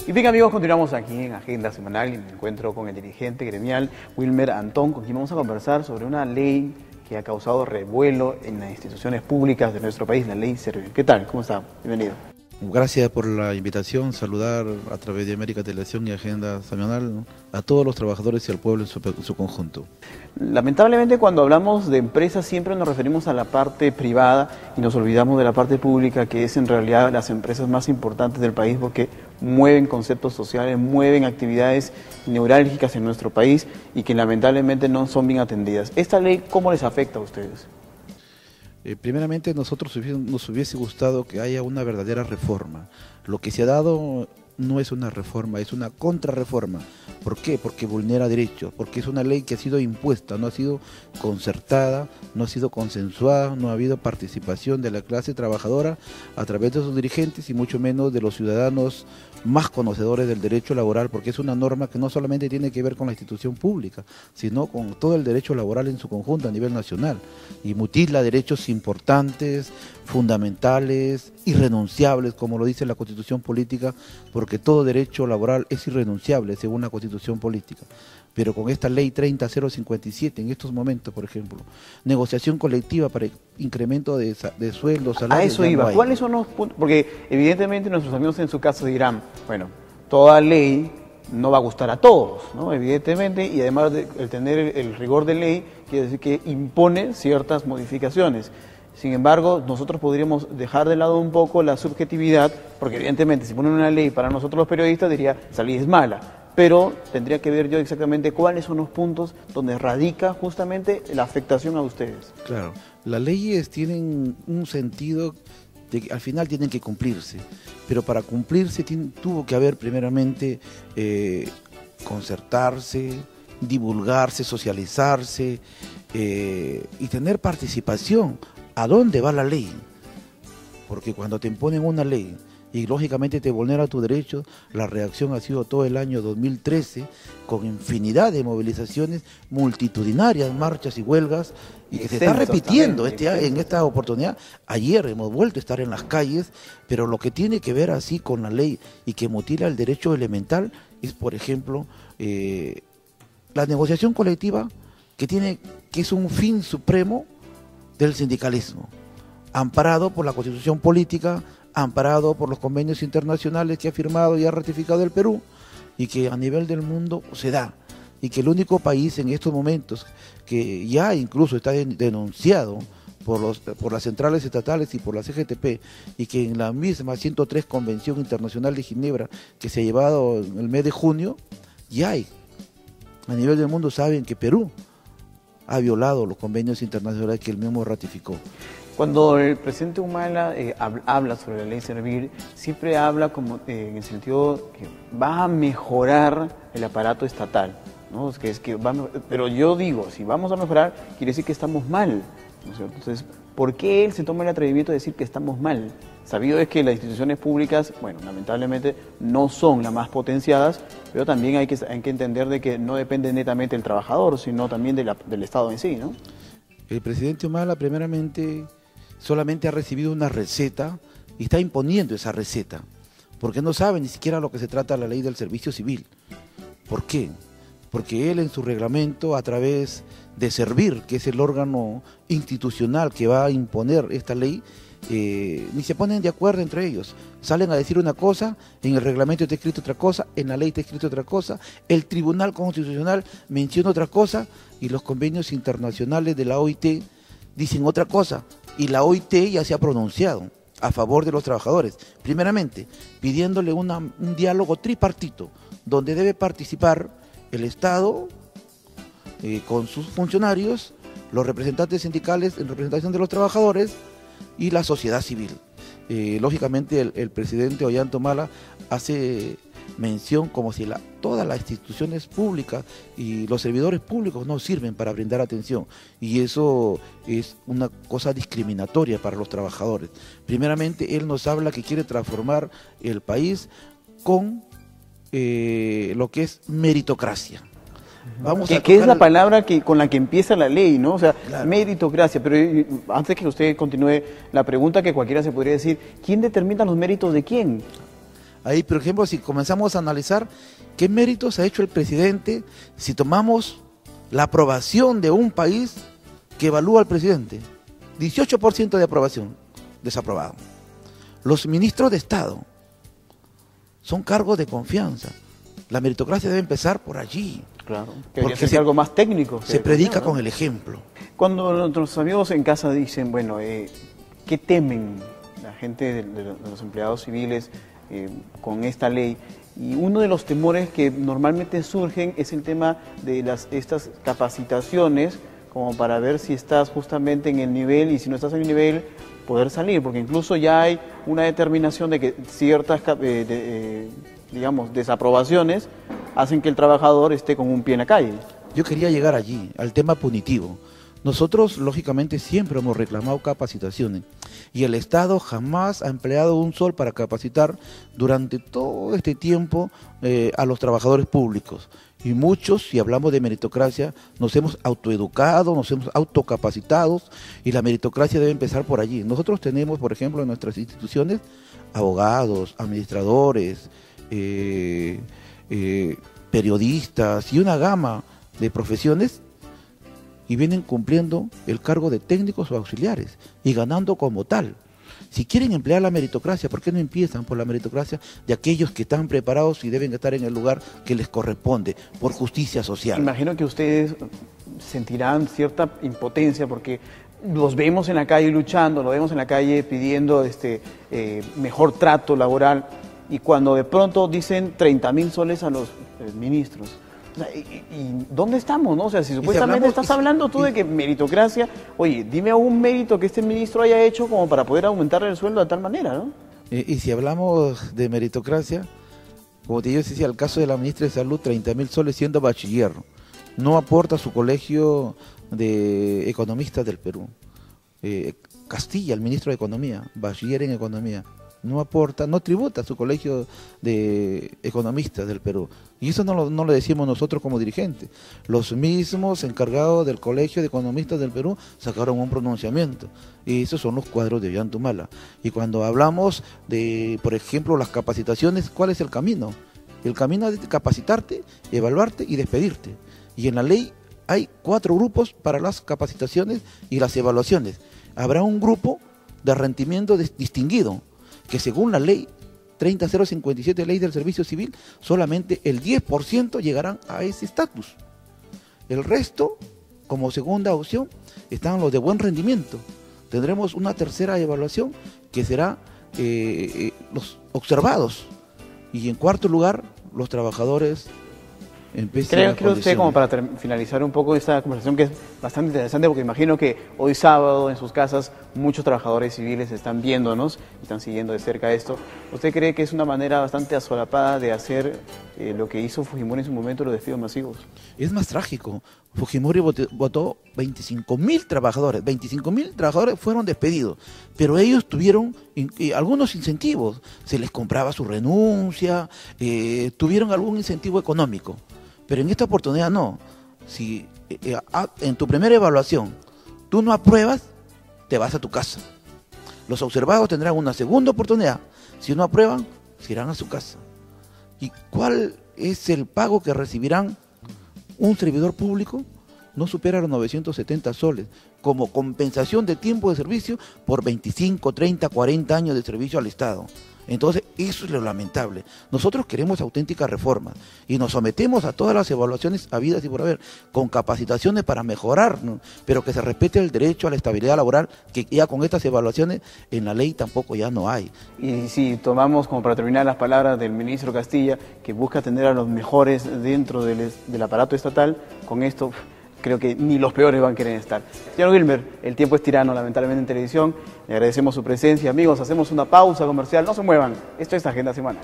Y bien amigos, continuamos aquí en Agenda Semanal y me encuentro con el dirigente gremial Wilmer Antón, con quien vamos a conversar sobre una ley que ha causado revuelo en las instituciones públicas de nuestro país, la ley Servir. ¿Qué tal? ¿Cómo está? Bienvenido. Gracias por la invitación, saludar a través de América Televisión y Agenda Semanal, ¿no?, a todos los trabajadores y al pueblo en su conjunto. Lamentablemente cuando hablamos de empresas siempre nos referimos a la parte privada y nos olvidamos de la parte pública, que es en realidad las empresas más importantes del país porque mueven conceptos sociales, mueven actividades neurálgicas en nuestro país y que lamentablemente no son bien atendidas. ¿Esta ley cómo les afecta a ustedes? Primeramente, nosotros nos hubiese gustado que haya una verdadera reforma. Lo que se ha dado no es una reforma, es una contrarreforma. ¿Por qué? Porque vulnera derechos, porque es una ley que ha sido impuesta, no ha sido concertada, no ha sido consensuada, no ha habido participación de la clase trabajadora a través de sus dirigentes y mucho menos de los ciudadanos más conocedores del derecho laboral, porque es una norma que no solamente tiene que ver con la institución pública, sino con todo el derecho laboral en su conjunto a nivel nacional, y mutila derechos importantes, fundamentales, irrenunciables, como lo dice la Constitución política, porque todo derecho laboral es irrenunciable según la Constitución política. Pero con esta ley 30057, en estos momentos, por ejemplo, negociación colectiva para incremento de sueldos, salarios. A eso iba. ¿Cuáles son los puntos? Porque evidentemente nuestros amigos en su caso dirán, bueno, toda ley no va a gustar a todos, ¿no? Evidentemente, y además de el tener el rigor de ley, quiere decir que impone ciertas modificaciones. Sin embargo, nosotros podríamos dejar de lado un poco la subjetividad, porque evidentemente si ponen una ley para nosotros los periodistas diría, esa ley es mala. Pero tendría que ver yo exactamente cuáles son los puntos donde radica justamente la afectación a ustedes. Claro, las leyes tienen un sentido de que al final tienen que cumplirse, pero para cumplirse tuvo que haber primeramente concertarse, divulgarse, socializarse y tener participación. ¿A dónde va la ley? Porque cuando te imponen una ley y lógicamente te vulnera tus derechos, la reacción ha sido todo el año 2013 con infinidad de movilizaciones multitudinarias, marchas y huelgas, y que se está repitiendo en esta oportunidad. Ayer hemos vuelto a estar en las calles, pero lo que tiene que ver así con la ley y que mutila el derecho elemental es, por ejemplo, la negociación colectiva que es un fin supremo del sindicalismo, amparado por la Constitución política, amparado por los convenios internacionales que ha firmado y ha ratificado el Perú, y que a nivel del mundo se da, y que el único país en estos momentos que ya incluso está denunciado por las centrales estatales y por la CGTP, y que en la misma 103 Convención Internacional de Ginebra que se ha llevado en el mes de junio, ya hay, a nivel del mundo saben que Perú ha violado los convenios internacionales que él mismo ratificó. Cuando el presidente Humala habla sobre la ley Servir, siempre habla como en el sentido que va a mejorar el aparato estatal, ¿no? Pero yo digo, si vamos a mejorar, quiere decir que estamos mal, ¿no es cierto? Entonces, ¿por qué él se toma el atrevimiento de decir que estamos mal? Sabido es que las instituciones públicas, bueno, lamentablemente no son las más potenciadas, pero también hay que entender de que no depende netamente del trabajador, sino también del Estado en sí, ¿no? El presidente Humala primeramente solamente ha recibido una receta y está imponiendo esa receta, porque no sabe ni siquiera lo que se trata la ley del servicio civil. ¿Por qué? Porque él en su reglamento, a través de Servir, que es el órgano institucional que va a imponer esta ley, ni se ponen de acuerdo entre ellos. Salen a decir una cosa, en el reglamento está escrito otra cosa, en la ley está escrito otra cosa, el Tribunal Constitucional menciona otra cosa y los convenios internacionales de la OIT dicen otra cosa, y la OIT ya se ha pronunciado a favor de los trabajadores, primeramente pidiéndole un diálogo tripartito, donde debe participar el Estado con sus funcionarios, los representantes sindicales en representación de los trabajadores y la sociedad civil. Lógicamente el presidente Ollanta Humala hace mención como si todas las instituciones públicas y los servidores públicos no sirven para brindar atención, y eso es una cosa discriminatoria para los trabajadores. Primeramente él nos habla que quiere transformar el país con lo que es meritocracia. Que es la palabra con la que empieza la ley, ¿no? O sea, claro, meritocracia. Pero antes que usted continúe, la pregunta que cualquiera se podría decir, ¿quién determina los méritos de quién? Ahí, por ejemplo, si comenzamos a analizar qué méritos ha hecho el presidente, si tomamos la aprobación de un país que evalúa al presidente, 18% de aprobación, desaprobado. Los ministros de Estado son cargos de confianza. La meritocracia debe empezar por allí. Claro, que porque ser algo más técnico. Se predica con el ejemplo. Cuando nuestros amigos en casa dicen, bueno, ¿qué temen la gente de los empleados civiles con esta ley? Y uno de los temores que normalmente surgen es el tema de estas capacitaciones, como para ver si estás justamente en el nivel, y si no estás en el nivel, poder salir, porque incluso ya hay una determinación de que ciertas, digamos, desaprobaciones hacen que el trabajador esté con un pie en la calle. Yo quería llegar allí, al tema punitivo. Nosotros, lógicamente, siempre hemos reclamado capacitaciones y el Estado jamás ha empleado un sol para capacitar durante todo este tiempo a los trabajadores públicos. Y muchos, si hablamos de meritocracia, nos hemos autoeducado, nos hemos autocapacitado y la meritocracia debe empezar por allí. Nosotros tenemos, por ejemplo, en nuestras instituciones, abogados, administradores, periodistas y una gama de profesiones y vienen cumpliendo el cargo de técnicos o auxiliares y ganando como tal. Si quieren emplear la meritocracia, ¿por qué no empiezan por la meritocracia de aquellos que están preparados y deben estar en el lugar que les corresponde, por justicia social? Imagino que ustedes sentirán cierta impotencia porque los vemos en la calle luchando, los vemos en la calle pidiendo mejor trato laboral, y cuando de pronto dicen 30.000 soles a los ministros. O sea, ¿y dónde estamos, no? O sea, si supuestamente estás hablando tú de que meritocracia, oye, dime algún mérito que este ministro haya hecho como para poder aumentarle el sueldo de tal manera, ¿no? Y si hablamos de meritocracia, como te decía, el caso de la ministra de Salud, 30.000 soles siendo bachiller, no aporta a su colegio de economistas del Perú. Castilla, el ministro de Economía, bachiller en Economía, no aporta, no tributa a su colegio de economistas del Perú. Y eso no lo decimos nosotros como dirigentes. Los mismos encargados del colegio de economistas del Perú sacaron un pronunciamiento. Y esos son los cuadros de Ollantumala. Y cuando hablamos de, por ejemplo, las capacitaciones, ¿cuál es el camino? El camino es capacitarte, evaluarte y despedirte. Y en la ley hay 4 grupos para las capacitaciones y las evaluaciones. Habrá un grupo de rendimiento distinguido, que según la ley 30057, ley del servicio civil, solamente el 10% llegarán a ese estatus. El resto, como segunda opción, están los de buen rendimiento. Tendremos una tercera evaluación que será los observados. Y en cuarto lugar, los trabajadores. Creo usted, como para finalizar un poco esta conversación, que es bastante interesante, porque imagino que hoy sábado en sus casas muchos trabajadores civiles están viéndonos y están siguiendo de cerca esto. ¿Usted cree que es una manera bastante asolapada de hacer lo que hizo Fujimori en su momento, los despidos masivos? Es más trágico. Fujimori votó 25.000 trabajadores. 25.000 trabajadores fueron despedidos, pero ellos tuvieron algunos incentivos. Se les compraba su renuncia, tuvieron algún incentivo económico. Pero en esta oportunidad no. Si en tu primera evaluación tú no apruebas, te vas a tu casa. Los observados tendrán una segunda oportunidad. Si no aprueban, se irán a su casa. ¿Y cuál es el pago que recibirán un servidor público? No supera los 970 soles, como compensación de tiempo de servicio por 25, 30, 40 años de servicio al Estado. Entonces, eso es lo lamentable. Nosotros queremos auténticas reformas y nos sometemos a todas las evaluaciones habidas y por haber, con capacitaciones para mejorar, ¿no? Pero que se respete el derecho a la estabilidad laboral, que ya con estas evaluaciones en la ley tampoco ya no hay. Y si tomamos como para terminar las palabras del ministro Castilla, que busca atender a los mejores dentro del aparato estatal, con esto creo que ni los peores van a querer estar. Señor Wilmer, el tiempo es tirano, lamentablemente, en televisión. Le agradecemos su presencia. Amigos, hacemos una pausa comercial. No se muevan. Esto es Agenda Semanal.